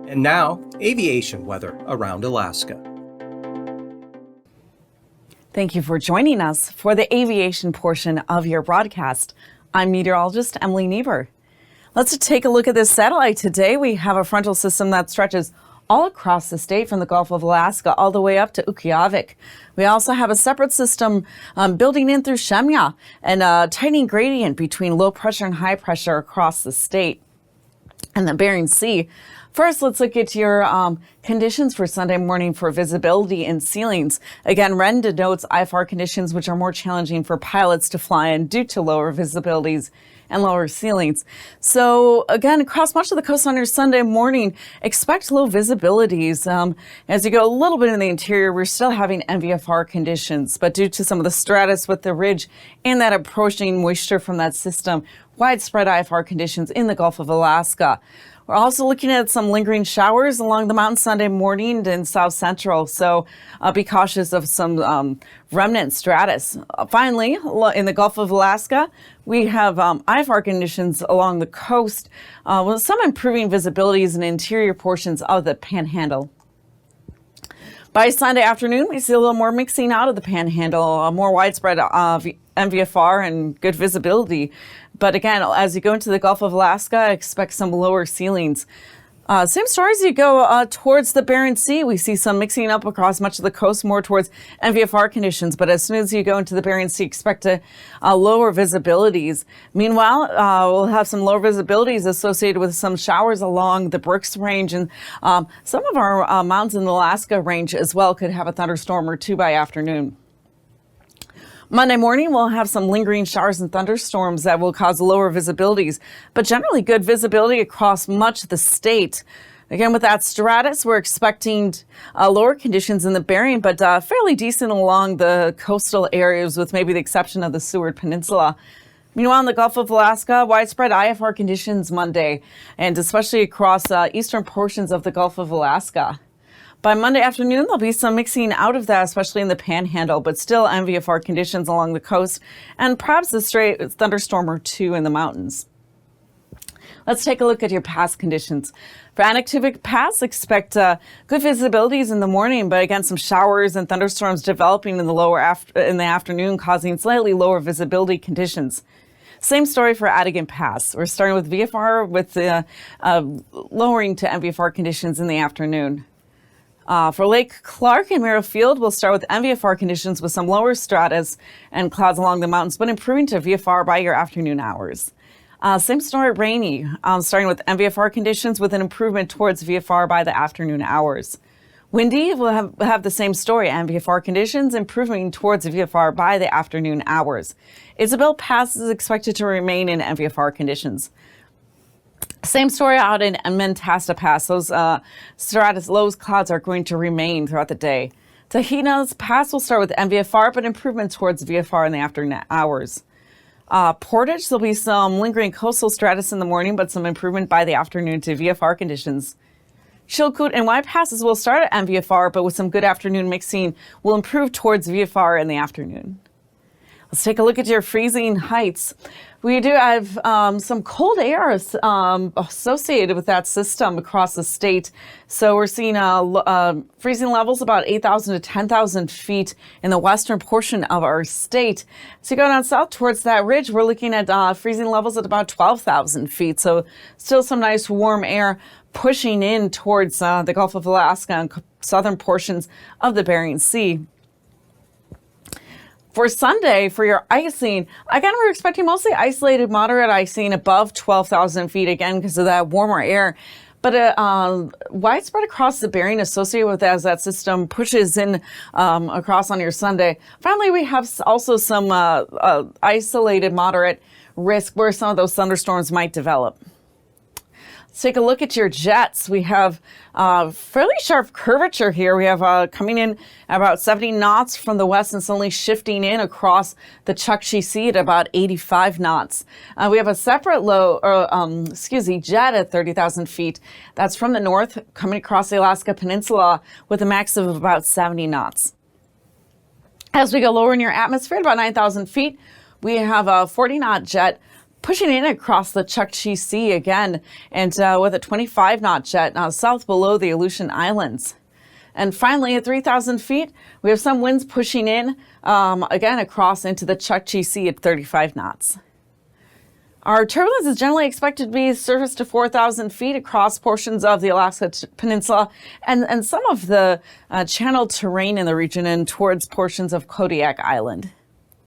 And now, aviation weather around Alaska. Thank you for joining us for the aviation portion of your broadcast. I'm meteorologist Emily Niebuhr. Let's take a look at this satellite today. We have a frontal system that stretches all across the state from the Gulf of Alaska all the way up to Ukqiavik. We also have a separate system building in through Shemya and a tightening gradient between low pressure and high pressure across the state and the Bering Sea. First, let's look at your conditions for Sunday morning for visibility and ceilings. Again, red denotes IFR conditions, which are more challenging for pilots to fly in due to lower visibilities and lower ceilings. So again, across much of the coast on your Sunday morning, expect low visibilities. As you go a little bit in the interior, we're still having NVFR conditions, but due to some of the stratus with the ridge and that approaching moisture from that system, widespread IFR conditions in the Gulf of Alaska. We're also looking at some lingering showers along the mountain Sunday morning in south central, so be cautious of some remnant stratus. Finally, in the Gulf of Alaska, we have IFR conditions along the coast with some improving visibilities in interior portions of the Panhandle. By Sunday afternoon, we see a little more mixing out of the Panhandle, more widespread NVFR and good visibility. But again, as you go into the Gulf of Alaska, expect some lower ceilings. Same story as you go towards the Bering Sea. We see some mixing up across much of the coast, more towards NVFR conditions. But as soon as you go into the Bering Sea, expect lower visibilities. Meanwhile, we'll have some lower visibilities associated with some showers along the Brooks Range. And some of our mountains in the Alaska Range as well could have a thunderstorm or two by afternoon. Monday morning, we'll have some lingering showers and thunderstorms that will cause lower visibilities, but generally good visibility across much of the state. Again, with that stratus, we're expecting lower conditions in the Bering, but fairly decent along the coastal areas with maybe the exception of the Seward Peninsula. Meanwhile, in the Gulf of Alaska, widespread IFR conditions Monday, and especially across eastern portions of the Gulf of Alaska. By Monday afternoon, there'll be some mixing out of that, especially in the Panhandle, but still NVFR conditions along the coast and perhaps a stray thunderstorm or two in the mountains. Let's take a look at your pass conditions. For Anaktuvuk Pass, expect good visibilities in the morning, but again, some showers and thunderstorms developing in the afternoon, causing slightly lower visibility conditions. Same story for Adigan Pass. We're starting with VFR with lowering to NVFR conditions in the afternoon. For Lake Clark and Merrifield, we'll start with NVFR conditions with some lower stratus and clouds along the mountains, but improving to VFR by your afternoon hours. Same story at Rainy, starting with NVFR conditions with an improvement towards VFR by the afternoon hours. Windy will have the same story, NVFR conditions improving towards VFR by the afternoon hours. Isabel Pass is expected to remain in NVFR conditions. Same story out in Mentasta Pass. Those stratus low clouds are going to remain throughout the day. Tahiti's Pass will start with NVFR, but improvement towards VFR in the afternoon hours. Portage, there'll be some lingering coastal stratus in the morning, but some improvement by the afternoon to VFR conditions. Chilkoot and White Passes will start at NVFR, but with some good afternoon mixing, will improve towards VFR in the afternoon. Let's take a look at your freezing heights. We do have some cold air associated with that system across the state. So we're seeing freezing levels about 8,000 to 10,000 feet in the western portion of our state. So you go down south towards that ridge, we're looking at freezing levels at about 12,000 feet. So still some nice warm air pushing in towards the Gulf of Alaska and southern portions of the Bering Sea. For Sunday, for your icing, again, we're expecting mostly isolated moderate icing above 12,000 feet, again, because of that warmer air. But widespread across the Bering associated with as that system pushes in across on your Sunday. Finally, we have also some isolated moderate risk where some of those thunderstorms might develop. Let's take a look at your jets. We have fairly sharp curvature here. We have coming in about 70 knots from the west and suddenly shifting in across the Chukchi Sea at about 85 knots. We have a separate jet at 30,000 feet. That's from the north coming across the Alaska Peninsula with a max of about 70 knots. As we go lower in your atmosphere, at about 9,000 feet, we have a 40-knot jet pushing in across the Chukchi Sea again, and with a 25-knot jet south below the Aleutian Islands. And finally, at 3,000 feet, we have some winds pushing in again across into the Chukchi Sea at 35 knots. Our turbulence is generally expected to be surface to 4,000 feet across portions of the Alaska Peninsula and some of the channel terrain in the region and towards portions of Kodiak Island.